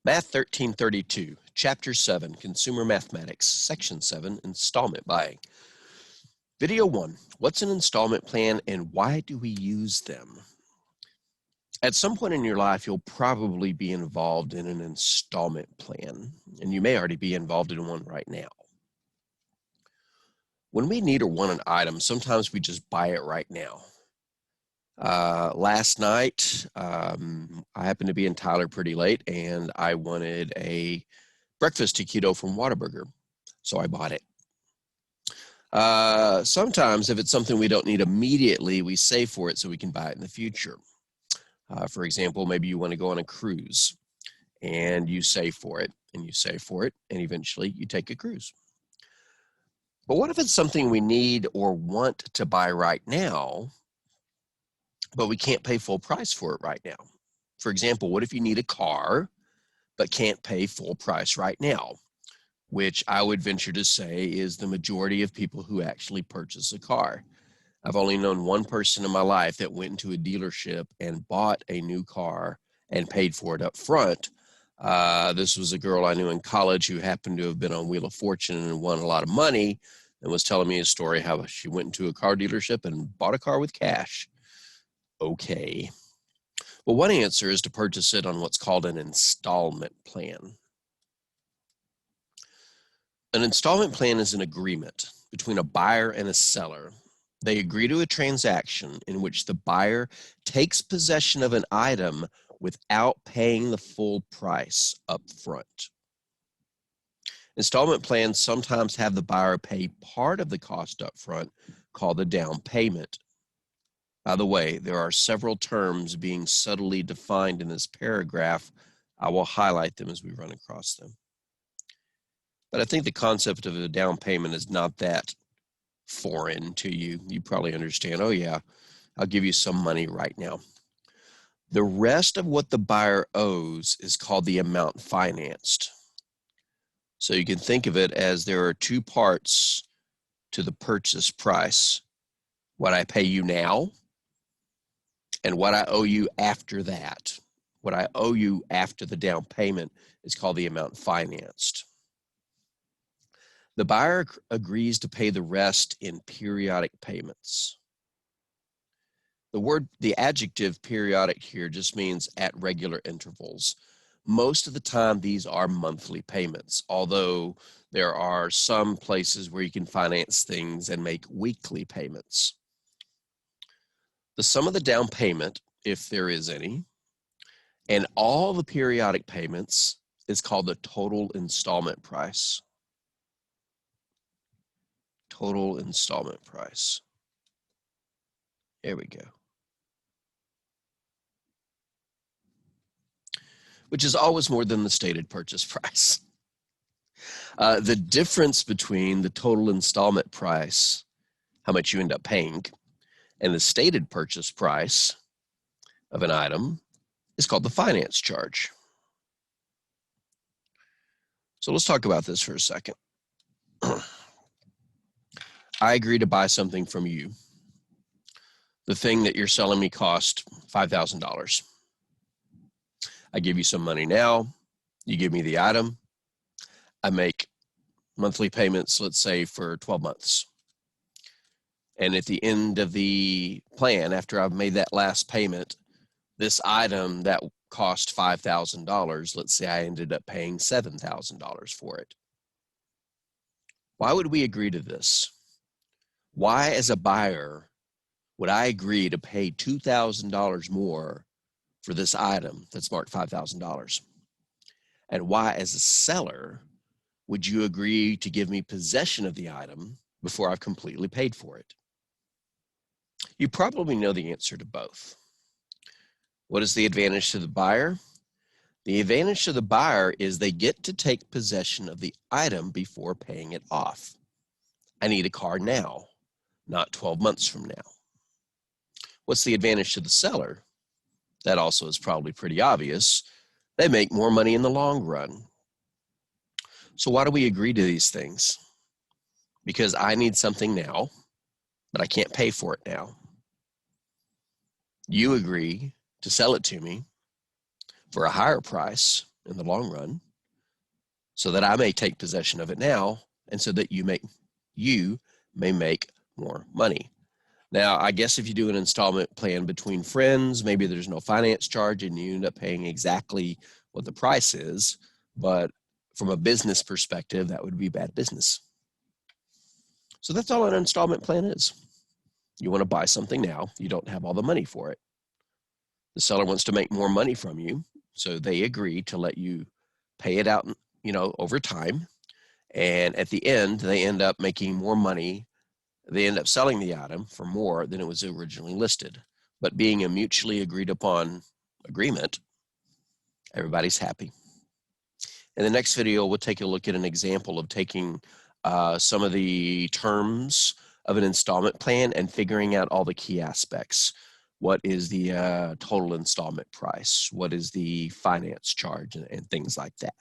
Math 1332, Chapter 7, Consumer Mathematics, Section 7, Installment Buying. Video 1, what's an installment plan and why do we use them? At some point in your life, you'll probably be involved in an installment plan, and you may already be involved in one right now. When we need or want an item, sometimes we just buy it right now. Last night, I happened to be in Tyler pretty late, and I wanted a breakfast taquito from Whataburger, so I bought it. Sometimes, if it's something we don't need immediately, we save for it so we can buy it in the future. For example, maybe you want to go on a cruise, and you save for it, and you save for it, and eventually you take a cruise. But what if it's something we need or want to buy right now, but we can't pay full price for it right now? For example, what if you need a car, but can't pay full price right now, which I would venture to say is the majority of people who actually purchase a car. I've only known one person in my life that went into a dealership and bought a new car and paid for it up front. This was a girl I knew in college who happened to have been on Wheel of Fortune and won a lot of money, and was telling me a story how she went into a car dealership and bought a car with cash. Okay. Well, one answer is to purchase it on what's called an installment plan. An installment plan is an agreement between a buyer and a seller. They agree to a transaction in which the buyer takes possession of an item without paying the full price up front. Installment plans sometimes have the buyer pay part of the cost up front, called the down payment. By the way, there are several terms being subtly defined in this paragraph. I will highlight them as we run across them. But I think the concept of a down payment is not that foreign to you. You probably understand, oh yeah, I'll give you some money right now. The rest of what the buyer owes is called the amount financed. So you can think of it as there are two parts to the purchase price: what I pay you now and what I owe you after that. What I owe you after the down payment is called the amount financed. The buyer agrees to pay the rest in periodic payments. The adjective periodic here just means at regular intervals. Most of the time, these are monthly payments, although there are some places where you can finance things and make weekly payments. The sum of the down payment, if there is any, and all the periodic payments is called the total installment price. Total installment price. There we go. Which is always more than the stated purchase price. The difference between the total installment price, how much you end up paying, and the stated purchase price of an item is called the finance charge. So let's talk about this for a second. I agree to buy something from you. The thing that you're selling me cost $5,000. I give you some money now. You give me the item. I make monthly payments, let's say, for 12 months. And at the end of the plan, after I've made that last payment, this item that cost $5,000, let's say I ended up paying $7,000 for it. Why would we agree to this? Why, as a buyer, would I agree to pay $2,000 more for this item that's marked $5,000? And why, as a seller, would you agree to give me possession of the item before I've completely paid for it? You probably know the answer to both. What is the advantage to the buyer? The advantage to the buyer is they get to take possession of the item before paying it off. I need a car now, not 12 months from now. What's the advantage to the seller? That also is probably pretty obvious. They make more money in the long run. So why do we agree to these things? Because I need something now, but I can't pay for it now. You agree to sell it to me for a higher price, in the long run, so that I may take possession of it now, and so that you may make more money. Now, I guess if you do an installment plan between friends, maybe there's no finance charge and you end up paying exactly what the price is. But from a business perspective, that would be bad business. So that's all an installment plan is. You want to buy something now, you don't have all the money for it. The seller wants to make more money from you, so they agree to let you pay it out, over time. And at the end, they end up making more money. They end up selling the item for more than it was originally listed. But being a mutually agreed upon agreement, everybody's happy. In the next video, we'll take a look at an example of taking some of the terms of an installment plan and figuring out all the key aspects. What is the total installment price? What is the finance charge, and things like that.